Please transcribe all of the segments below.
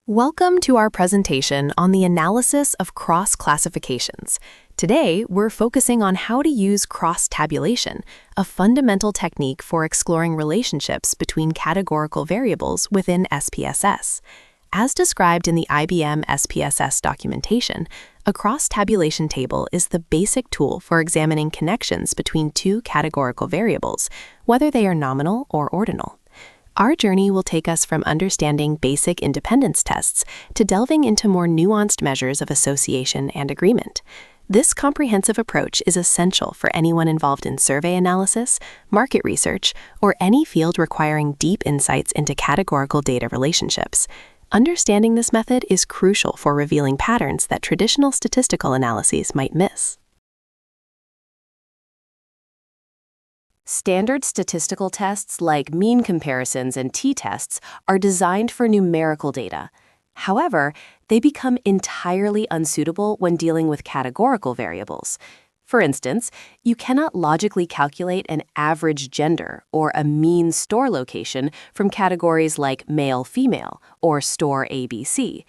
Welcome to our presentation on the analysis of cross-classifications. Today, we're focusing on how to use cross-tabulation, a fundamental technique for exploring relationships between categorical variables within SPSS. As described in the IBM SPSS documentation, a cross-tabulation table is the basic tool for examining connections between two categorical variables, whether they are nominal or ordinal. Our journey will take us from understanding basic independence tests to delving into more nuanced measures of association and agreement. This comprehensive approach is essential for anyone involved in survey analysis, market research, or any field requiring deep insights into categorical data relationships. Understanding this method is crucial for revealing patterns that traditional statistical analyses might miss. Standard statistical tests like mean comparisons and t-tests are designed for numerical data. However, they become entirely unsuitable when dealing with categorical variables. For instance, you cannot logically calculate an average gender or a mean store location from categories like male-female or store ABC.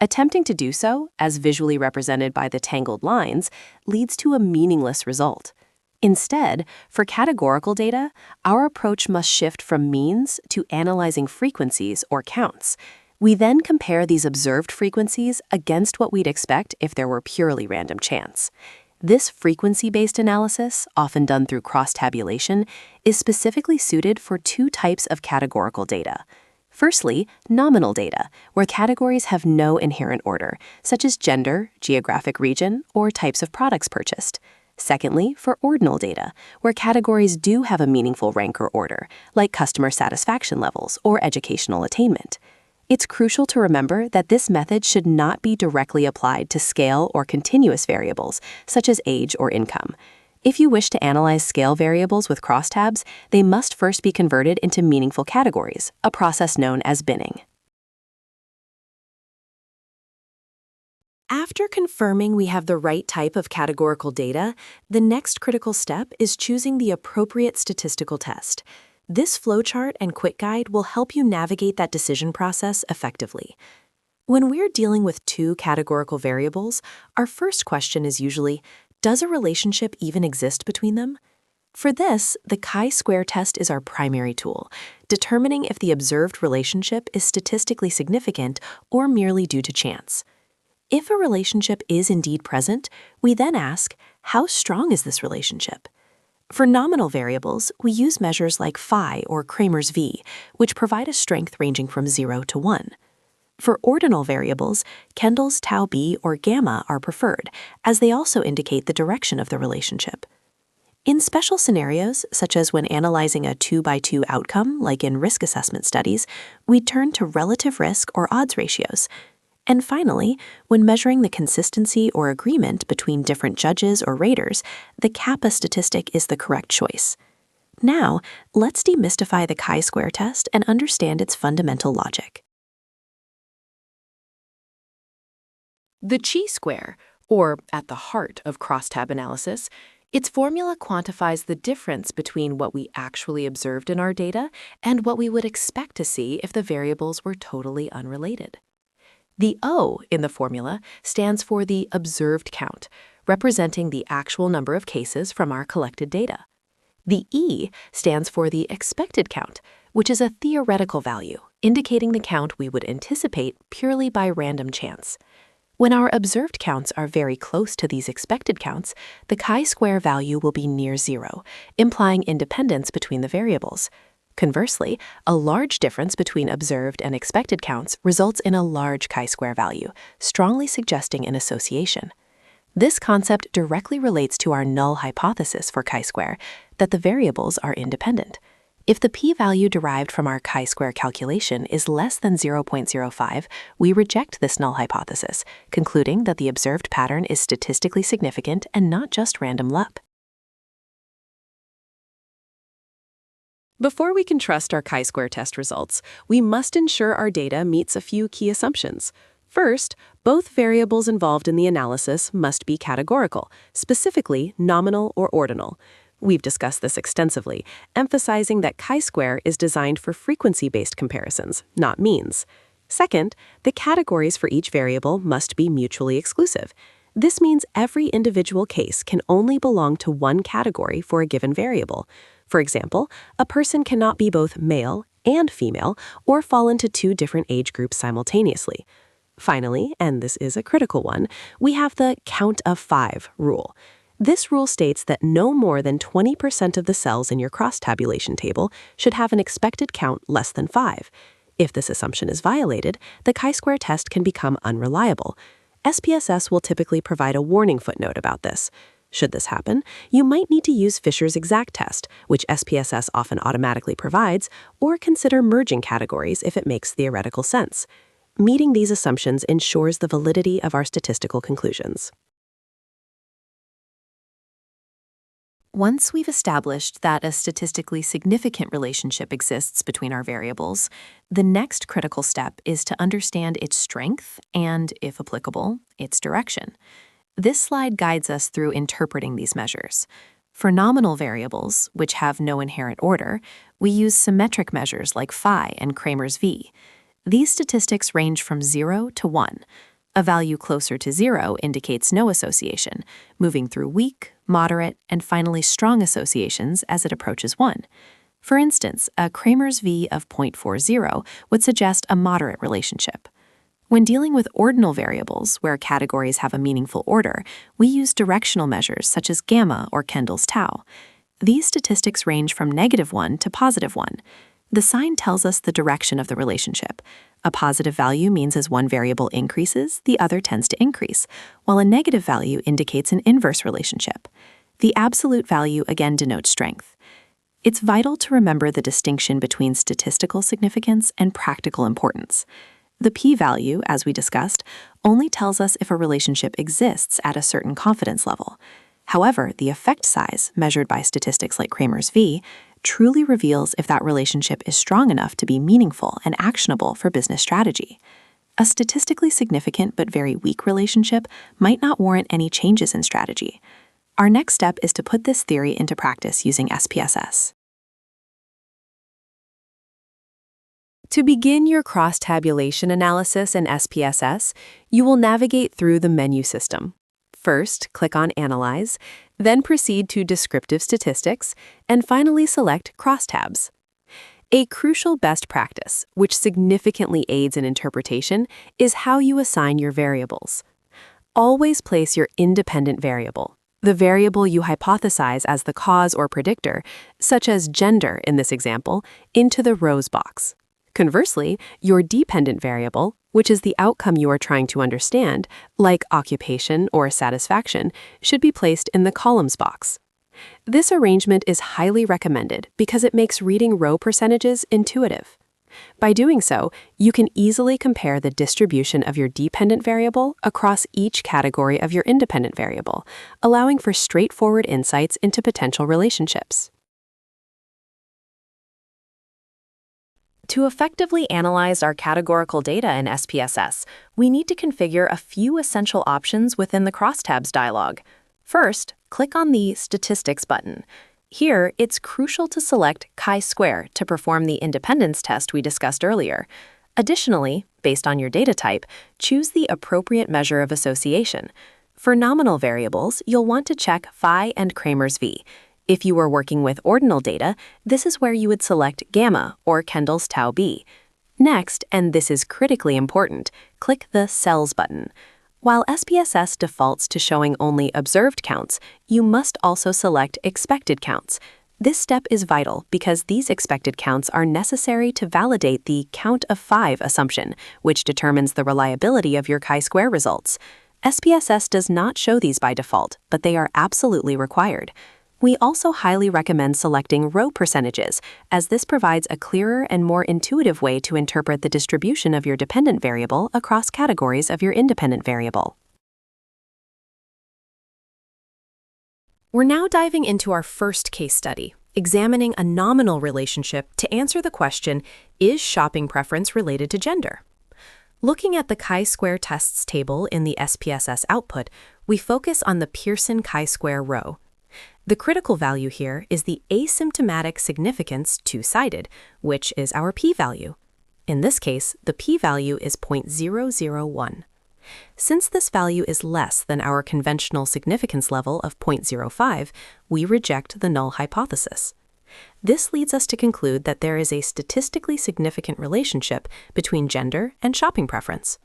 Attempting to do so, as visually represented by the tangled lines, leads to a meaningless result. Instead, for categorical data, our approach must shift from means to analyzing frequencies or counts. We then compare these observed frequencies against what we'd expect if there were purely random chance. This frequency-based analysis, often done through cross-tabulation, is specifically suited for two types of categorical data. Firstly, nominal data, where categories have no inherent order, such as gender, geographic region, or types of products purchased. Secondly, for ordinal data, where categories do have a meaningful rank or order, like customer satisfaction levels or educational attainment. It's crucial to remember that this method should not be directly applied to scale or continuous variables, such as age or income. If you wish to analyze scale variables with crosstabs, they must first be converted into meaningful categories, a process known as binning. After confirming we have the right type of categorical data, the next critical step is choosing the appropriate statistical test. This flowchart and quick guide will help you navigate that decision process effectively. When we're dealing with two categorical variables, our first question is usually, does a relationship even exist between them? For this, the chi-square test is our primary tool, determining if the observed relationship is statistically significant or merely due to chance. If a relationship is indeed present, we then ask, how strong is this relationship? For nominal variables, we use measures like phi or Cramer's V, which provide a strength ranging from 0 to 1. For ordinal variables, Kendall's tau b or gamma are preferred, as they also indicate the direction of the relationship. In special scenarios, such as when analyzing a 2x2 outcome, like in risk assessment studies, we turn to relative risk or odds ratios. And finally, when measuring the consistency or agreement between different judges or raters, the kappa statistic is the correct choice. Now, let's demystify the chi-square test and understand its fundamental logic. The chi-square, or at the heart of crosstab analysis, its formula quantifies the difference between what we actually observed in our data and what we would expect to see if the variables were totally unrelated. The O in the formula stands for the observed count, representing the actual number of cases from our collected data. The E stands for the expected count, which is a theoretical value, indicating the count we would anticipate purely by random chance. When our observed counts are very close to these expected counts, the chi-square value will be near 0, implying independence between the variables. Conversely, a large difference between observed and expected counts results in a large chi-square value, strongly suggesting an association. This concept directly relates to our null hypothesis for chi-square, that the variables are independent. If the p-value derived from our chi-square calculation is less than 0.05, we reject this null hypothesis, concluding that the observed pattern is statistically significant and not just random luck. Before we can trust our chi-square test results, we must ensure our data meets a few key assumptions. First, both variables involved in the analysis must be categorical, specifically nominal or ordinal. We've discussed this extensively, emphasizing that chi-square is designed for frequency-based comparisons, not means. Second, the categories for each variable must be mutually exclusive. This means every individual case can only belong to one category for a given variable. For example, a person cannot be both male and female or fall into two different age groups simultaneously. Finally, and this is a critical one, we have the count of 5 rule. This rule states that no more than 20% of the cells in your cross-tabulation table should have an expected count less than 5. If this assumption is violated, the chi-square test can become unreliable. SPSS will typically provide a warning footnote about this. Should this happen, you might need to use Fisher's exact test, which SPSS often automatically provides, or consider merging categories if it makes theoretical sense. Meeting these assumptions ensures the validity of our statistical conclusions. Once we've established that a statistically significant relationship exists between our variables, the next critical step is to understand its strength and, if applicable, its direction. This slide guides us through interpreting these measures. For nominal variables, which have no inherent order, we use symmetric measures like phi and Cramer's v. These statistics range from 0 to 1. A value closer to 0 indicates no association, moving through weak, moderate, and finally strong associations as it approaches 1. For instance, a Cramer's v of 0.40 would suggest a moderate relationship. When dealing with ordinal variables, where categories have a meaningful order, we use directional measures such as gamma or Kendall's tau. These statistics range from -1 to +1. The sign tells us the direction of the relationship. A positive value means as one variable increases, the other tends to increase, while a negative value indicates an inverse relationship. The absolute value again denotes strength. It's vital to remember the distinction between statistical significance and practical importance. The p-value, as we discussed, only tells us if a relationship exists at a certain confidence level. However, the effect size, measured by statistics like Cramer's v, truly reveals if that relationship is strong enough to be meaningful and actionable for business strategy. A statistically significant but very weak relationship might not warrant any changes in strategy. Our next step is to put this theory into practice using SPSS. To begin your cross-tabulation analysis in SPSS, you will navigate through the menu system. First, click on Analyze, then proceed to Descriptive Statistics, and finally select Crosstabs. A crucial best practice, which significantly aids in interpretation, is how you assign your variables. Always place your independent variable, the variable you hypothesize as the cause or predictor, such as gender in this example, into the rows box. Conversely, your dependent variable, which is the outcome you are trying to understand, like occupation or satisfaction, should be placed in the columns box. This arrangement is highly recommended because it makes reading row percentages intuitive. By doing so, you can easily compare the distribution of your dependent variable across each category of your independent variable, allowing for straightforward insights into potential relationships. To effectively analyze our categorical data in SPSS, we need to configure a few essential options within the Crosstabs dialog. First, click on the Statistics button. Here, it's crucial to select chi-square to perform the independence test we discussed earlier. Additionally, based on your data type, choose the appropriate measure of association. For nominal variables, you'll want to check phi and Cramer's v. If you are working with ordinal data, this is where you would select gamma or Kendall's tau b. Next, and this is critically important, click the Cells button. While SPSS defaults to showing only observed counts, you must also select expected counts. This step is vital because these expected counts are necessary to validate the count of 5 assumption, which determines the reliability of your chi-square results. SPSS does not show these by default, but they are absolutely required. We also highly recommend selecting row percentages, as this provides a clearer and more intuitive way to interpret the distribution of your dependent variable across categories of your independent variable. We're now diving into our first case study, examining a nominal relationship to answer the question, is shopping preference related to gender? Looking at the chi-square tests table in the SPSS output, we focus on the Pearson chi-square row. The critical value here is the asymptomatic significance two-sided, which is our p-value. In this case, the p-value is 0.001. Since this value is less than our conventional significance level of 0.05, we reject the null hypothesis. This leads us to conclude that there is a statistically significant relationship between gender and shopping preference.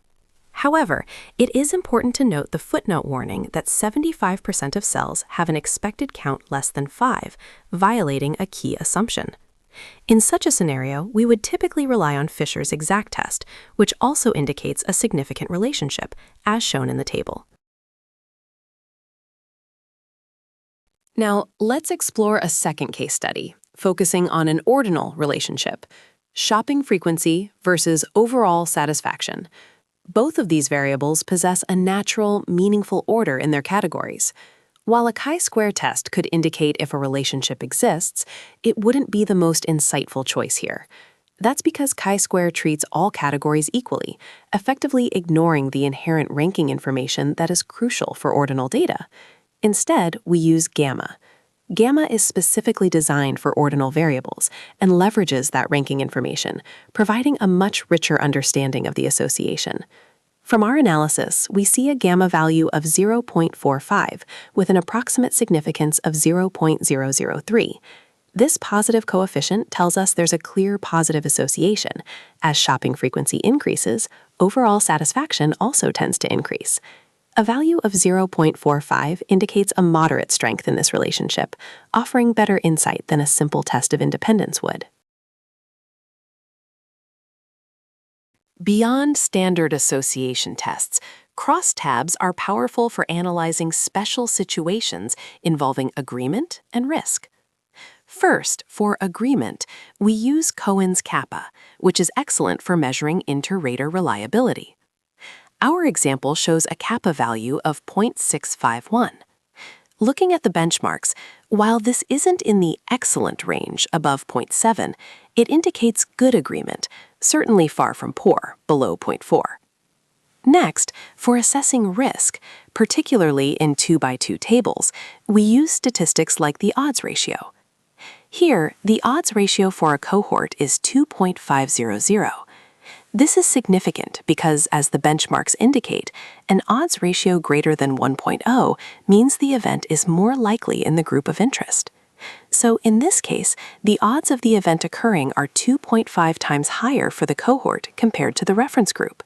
However, it is important to note the footnote warning that 75% of cells have an expected count less than 5, violating a key assumption. In such a scenario, we would typically rely on Fisher's exact test, which also indicates a significant relationship, as shown in the table. Now, let's explore a second case study, focusing on an ordinal relationship, shopping frequency versus overall satisfaction. Both of these variables possess a natural, meaningful order in their categories. While a chi-square test could indicate if a relationship exists, it wouldn't be the most insightful choice here. That's because chi-square treats all categories equally, effectively ignoring the inherent ranking information that is crucial for ordinal data. Instead, we use gamma. Gamma is specifically designed for ordinal variables and leverages that ranking information, providing a much richer understanding of the association. From our analysis, we see a gamma value of 0.45 with an approximate significance of 0.003. This positive coefficient tells us there's a clear positive association. As shopping frequency increases, overall satisfaction also tends to increase. A value of 0.45 indicates a moderate strength in this relationship, offering better insight than a simple test of independence would. Beyond standard association tests, crosstabs are powerful for analyzing special situations involving agreement and risk. First, for agreement, we use Cohen's kappa, which is excellent for measuring inter-rater reliability. Our example shows a kappa value of 0.651. Looking at the benchmarks, while this isn't in the excellent range above 0.7, it indicates good agreement, certainly far from poor, below 0.4. Next, for assessing risk, particularly in 2x2 tables, we use statistics like the odds ratio. Here, the odds ratio for a cohort is 2.500. This is significant because, as the benchmarks indicate, an odds ratio greater than 1.0 means the event is more likely in the group of interest. So in this case, the odds of the event occurring are 2.5 times higher for the cohort compared to the reference group.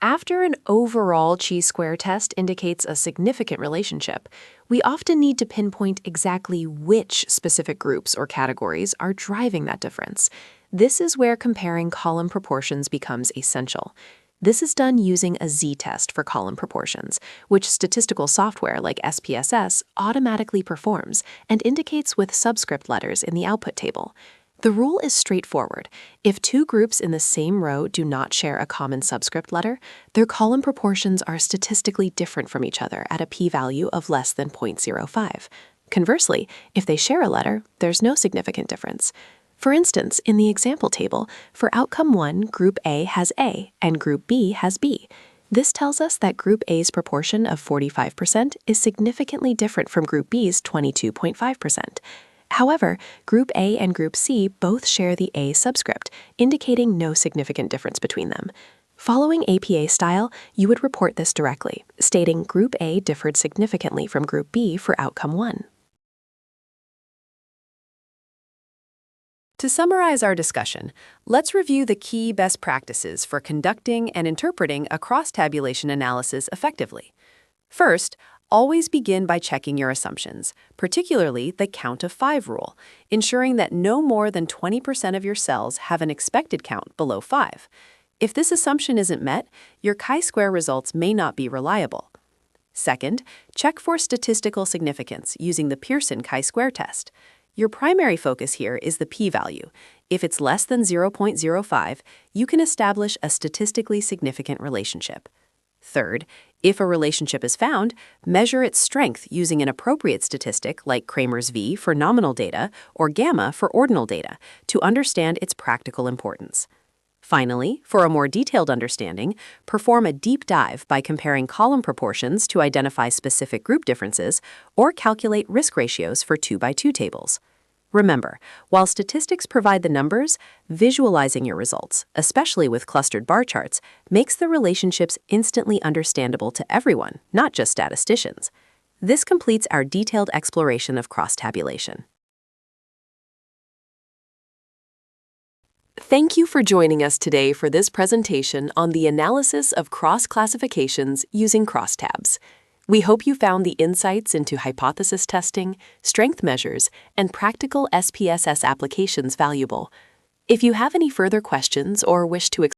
After an overall chi-square test indicates a significant relationship, we often need to pinpoint exactly which specific groups or categories are driving that difference. This is where comparing column proportions becomes essential. This is done using a z-test for column proportions, which statistical software like SPSS automatically performs and indicates with subscript letters in the output table. The rule is straightforward. If two groups in the same row do not share a common subscript letter, their column proportions are statistically different from each other at a p-value of less than 0.05. Conversely, if they share a letter, there's no significant difference. For instance, in the example table, for outcome 1, Group A has A and Group B has B. This tells us that Group A's proportion of 45% is significantly different from Group B's 22.5%. However, Group A and Group C both share the A subscript, indicating no significant difference between them. Following APA style, you would report this directly, stating Group A differed significantly from Group B for outcome 1. To summarize our discussion, let's review the key best practices for conducting and interpreting a cross-tabulation analysis effectively. First, always begin by checking your assumptions, particularly the count of 5 rule, ensuring that no more than 20% of your cells have an expected count below 5. If this assumption isn't met, your chi-square results may not be reliable. Second, check for statistical significance using the Pearson chi-square test. Your primary focus here is the p-value. If it's less than 0.05, you can establish a statistically significant relationship. Third, if a relationship is found, measure its strength using an appropriate statistic like Cramer's V for nominal data or gamma for ordinal data to understand its practical importance. Finally, for a more detailed understanding, perform a deep dive by comparing column proportions to identify specific group differences or calculate risk ratios for 2x2 tables. Remember, while statistics provide the numbers, visualizing your results, especially with clustered bar charts, makes the relationships instantly understandable to everyone, not just statisticians. This completes our detailed exploration of cross-tabulation. Thank you for joining us today for this presentation on the analysis of cross-classifications using crosstabs. We hope you found the insights into hypothesis testing, strength measures, and practical SPSS applications valuable. If you have any further questions or wish to